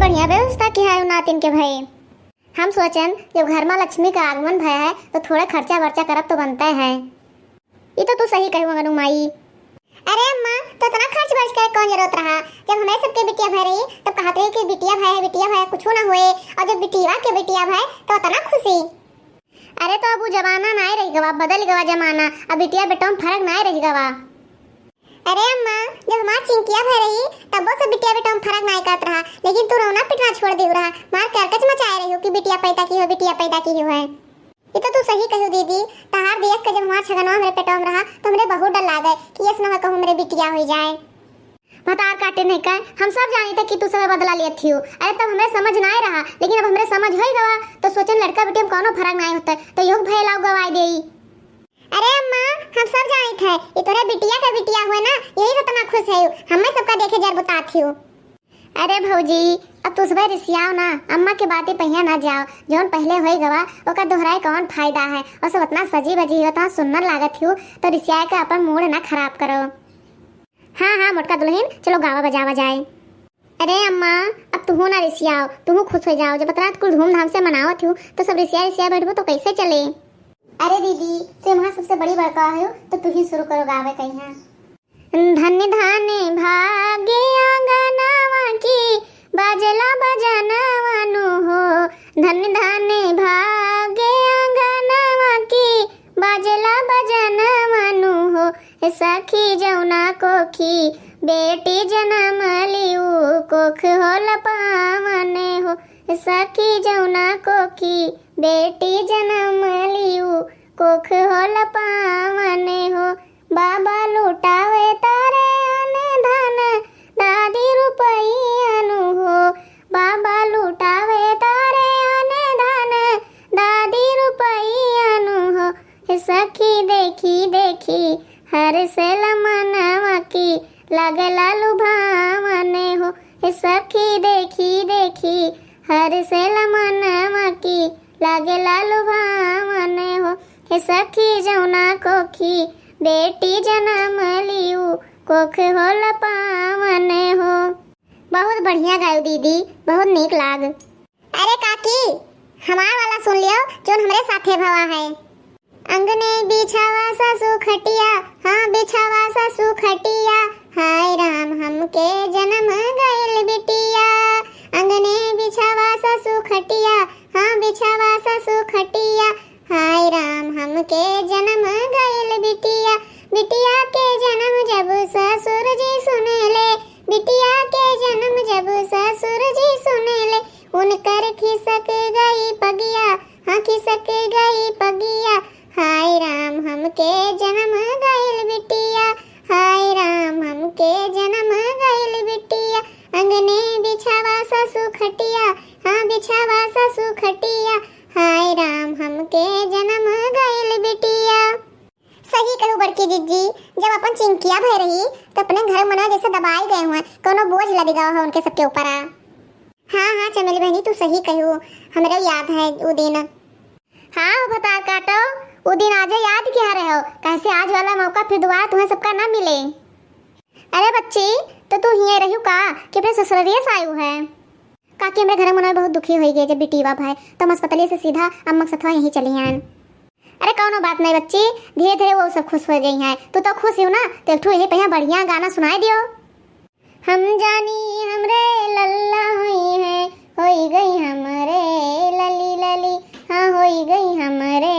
बढ़िया व्यवस्था की है नातिन के भाई। हम सोचन जब घर में लक्ष्मी का आगमन भया है तो थोड़ा खर्चा वर्चा करब तो बनता है। ये तो तू सही कहूँ गनु माई। अरे अम्मा तो इतना खर्च बर्च कर कौन जरूरत रहा। जब हमें सबके बिटिया भाई रही तब कहते रही कि बिटिया भाई कुछ ना हुए, और जब बिटिया के बिटिया भाई तो इतना खुशी। अरे तो अब वो जमाना नहीं रही गवा, बदल गवा जमाना। अब बिटिया बेटों में फर्क नहीं रही गवा। अरे अम्मा जब हमारी चिंकिया भाई रही तब वो सब बिटिया बेटों में फर्क नहीं करत रहा, लेकिन तू रोना पिटना छोड़ दी रहा, मार करकच मचाए रही हो कि बिटिया पैदा की हो, बिटिया पैदा की हो है। ये तो तू सही कहू दीदी। तहार देख के जब हमारा छगनवा मेरे पेटों में रहा तो हमरे बहुत डर लागे कि ये सुना कहूँ मेरे बिटिया हो जाए। भतार काटे नहीं का हम सब जानी थे कि तू सब बदला लिया थी। अरे तब हमें समझ ना रहा, लेकिन अब हमें समझ हो गवा तो सोचन लड़का बेटी में कोनो फर्क नहीं होता तो योग भय लाओ गवाई देई। अरे अम्मा हम सब जानी थे ये तोरे बिटिया का बिटिया हुए ना, यही तो तना खुश है। हमें सबका देखे जर बताती हूँ। अरे भौजी अब तू सुबह रिसियाओ ना, अम्मा के बातें पहिया ना जाओ। जौन पहले होई गवा ओका दोहराए कौन फायदा है। और सब इतना सजी बजी होता सुंदर लागत हो तो रिसिया के अपन मूड ना खराब करो। हाँ मोटका दुल्हन चलो गावा बजावा जाए। अरे अम्मा अब तू ना रिसियाओ, तू खुश हो जाओ। जब इतना कुल धूमधाम से मनावत हो तो सब रिसिया बैठबो तो कैसे चले। अरे दीदी तुम वहाँ सबसे बड़ी बड़का हो तो तू ही शुरू करो गावे कहीं। धन्य धाने भागे आंगनवा की बाजला बजानवानु हो। धन्य धाने भागे आंगनवा की बाजला बजानवानु हो। सखी जौना कोखी बेटी जन्म लिऊ कोख होल पावने हो। सखी जौना कोखी बेटी जन्म लिऊ कोख होल पावने हो। बाबा लुटावे तारे अने धन दादी रुपैयानु हो। बाबा लुटावे तारे अने धन दादी रुपैयानु हो। सखी देखी देखी हर से मनवा की लगला लुभावने हो। सखी देखी देखी हर से मनवा की लगला लुभावने हो। सखी जौना कोखी बेटी जन्म लिऊ कोख होल पावने हो। बहुत बढ़िया गायो दीदी, बहुत नीक लाग। अरे काकी हमार वाला सुन लियो जो हमरे साथे भवा है। अंगने बिछावा सासु खटिया, हाँ बिछावा सासु खटिया। हाय राम हमके जन्म गइल बिटिया। अंगने बिछावा सासु खटिया, हाँ बिछावा सासु खटिया। हाय राम हमके जन्म गइल बिटिया। बिटिया के जन्म जब ससुर जी सुने ले, बिटिया के जन्म जब ससुर जी सुने ले। उनकर खिसक गई पगिया, हाँ खिसक गई पगिया। हाय राम हमके जन्म गइल बिटिया। हाय राम हमके जन्म गइल बिटिया। अंगने बिछावा सासु खटिया, हाँ बिछावा सासु खटिया। हाय राम हमके जन्म गइल बिटिया। सही कहू बड़की जीजी। जब अपन चिंकिया भय रही तो अपने घर मना जैसे दबाई गए हुए कोनो बोझ लद गया है उनके सबके ऊपर। हाँ चमेली बहनी तू सही कहू, हमरे याद है वो दिन। हाँ भतार काटो वो दिन आज याद किया रहे हो, कैसे आज वाला मौका फिर दोबारा तुम्हें सबका ना मिले। अरे बच्ची तो तू हिये रही का कि अपने ससुरालिया से आयु है। काकी हमरे घर मना बहुत दुखी हो गई जब बिटिया भाई तो हम अस्पताल से सीधा अम्मा सथवा यहीं चली हैं। अरे कौनो बात नहीं बच्ची, धीरे धीरे वो सब खुश हो गई हैं। तू तो खुश हो ना तो एक यही पहिया बढ़िया गाना सुनाई दियो। हम जानी हमरे लल्ला हुई है, होई गई हमरे लली लली। हाँ होई गई हमरे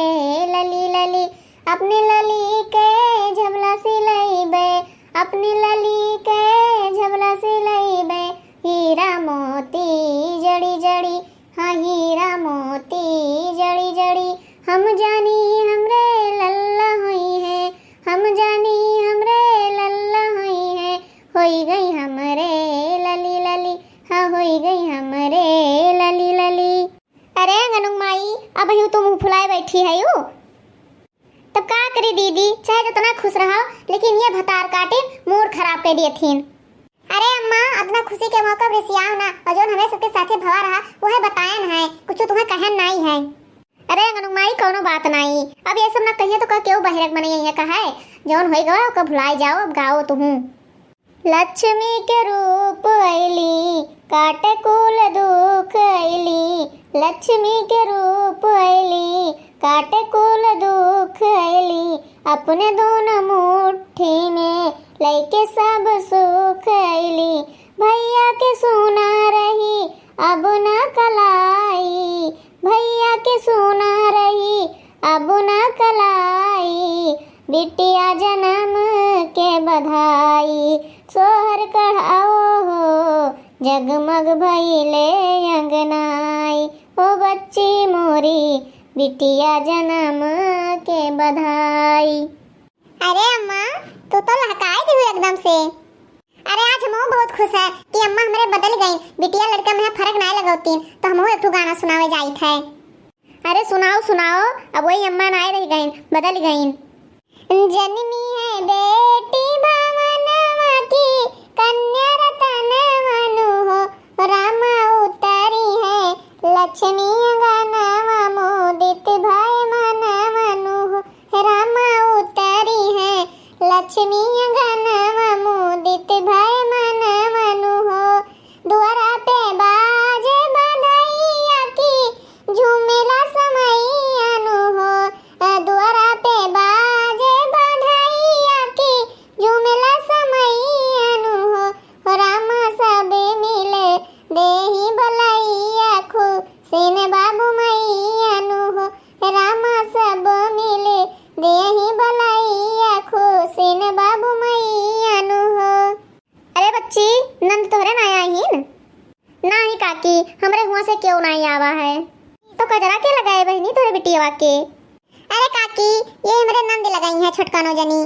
लली लली। अपनी लली के झबला सिलैबे, अपनी लली के झबला सिलैबे। हीरा मोती जड़ी जड़ी, हाँ हीरा मोती जड़ी जड़ी। हम जानी हमरे लल्ला हुई है, हम जानी हमरे लल्ला हुई है। होई गई हमरे लली लली, हाँ होई गई हमरे लली लली। अरे गनु माई अब यूं तो मुंह फुलाए बैठी है यू, तब का करी दीदी। चाहे जितना खुश रहो लेकिन ये भतार काटे मूड खराब कर दिए थीन। अरे अम्मा अपना खुशी के मौका पर सियाओ ना, और जो हमें सबके साथे भवा रहा वो है बतायन है, कुछ तुम्हें कहन नहीं है। अरे गनुमाई कोनो बात नहीं, अब ये सब ना कहिए तो का क्यों बहिरक बने ये कहा है। जौन होई गवा का भुलाई जाओ, अब गाओ तुम। लक्ष्मी के रूप ऐली काटे कुल लक्ष्मी के रूप ऐली, काटे कुल दुख ऐली, अपने दोनों मुट्ठी में लेके सब सुख ऐली। भैया के सोना रही अब न कलाई, भैया के सोना रही अब न कलाई, बिटिया जन्म के बधाई, सोहर कढ़ाओ हो जगमग भइले अंगनाई। ओ बच्ची मोरी बिटिया जन्म के बधाई। अरे अम्मा तू तो लहकाई दी हुई एकदम से। अरे आज हम बहुत खुश है कि अम्मा हमारे बदल गई, बिटिया लड़का में फर्क ना लगौतीन तो हम एक गाना सुनावे जाइत है। अरे सुनाओ सुनाओ, अब वही अम्मा ना रह गईन, बदल गईन। जन्मी है बेटी भवनवा की, कन्या रतन मनु हो, रामा उतरी है लक्ष्मी अंगनवा, मोदित भय मन मनु हो, रामा उतरी है लक्ष्मी अंगनवा, मोदित भय मन मनु हो। द्वारा पे बाजे बधैया की, झूमेला समैया नु हो, द्वारा पे बाजे बधैया की, झूमेला समैया नु हो, रामा सब मिले देही भलैया, खुशिन बाबू मैया नु हो, रामा सब मिले देही भलैया, खुशिन बाबू मैया नु हो। अरे बच्ची नंद तोहरे ना आईन? ना ही काकी, हमरे हुआ से क्यों नहीं आवा है? तो कजरा के लगाए बहनी तोरे बिटिया के? अरे काकी ये हमरे नंद लगाई है छोटकानो जनी।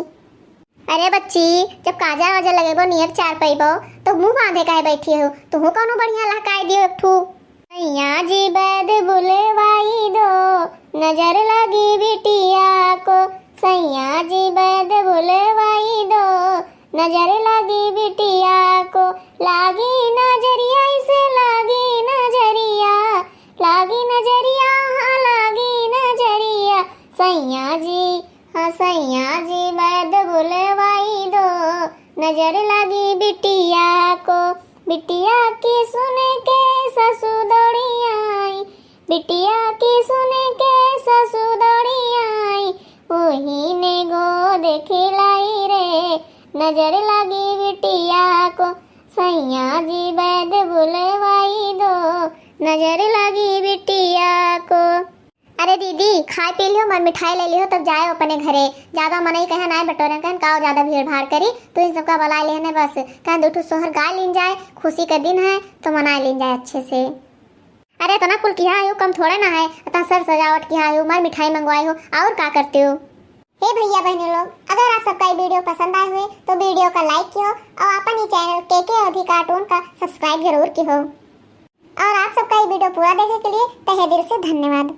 अरे बच्ची जब काजा वाजा लगेबो नियर चार पैबो तो मुंह बांधे काहे बैठी हो? तू कोनो बढ़िया लहकाई दियो एक ठू। सैया जी बैद बुलवाई दो, नजर लगी बिटिया को, सैया जी बैद बुलवाई दो, नजर लगी बिटिया को, लागी नजरिया इसे लागी नजरिया, लागी नजरिया हाँ लागी नजरिया, सैया जी हाँ सैया जी बैद बुलवाई दो, नजर लगी बिटिया को, बिटिया की सुने के ससुर दौड़ी आई, बिटिया की सुने के ससुर दौड़ी आई, वही ने गोद खिलाई रे, नजर लगी बिटिया को, सैया जी बैद बुलवाई दो, नजर लगी बिटिया को। अरे दीदी खाए पी लियो, मन मिठाई ले लियो तब जाए अपने घरे। ज्यादा मन ही कहे ना बटोरे कहन काओ ज्यादा भीड़ भाड़ करी, तो इन सबका बुला लेने बस कहन दो ठो सोहर गा लीन जाए, खुशी का दिन है तो मना लीन जाए अच्छे से। अरे तो ना कुल किया आयो कम थोड़ा ना है, इतना सर सजावट किया आयो, मैं मिठाई मंगवाई हो और क्या करते हो? हे भैया बहनों लोग, अगर आप सबका ये वीडियो पसंद आए हुए तो वीडियो का लाइक कियो और अपन ही चैनल के अभी कार्टून का सब्सक्राइब जरूर कियो। और आप सबका ये वीडियो पूरा देखने के लिए तहे दिल से धन्यवाद।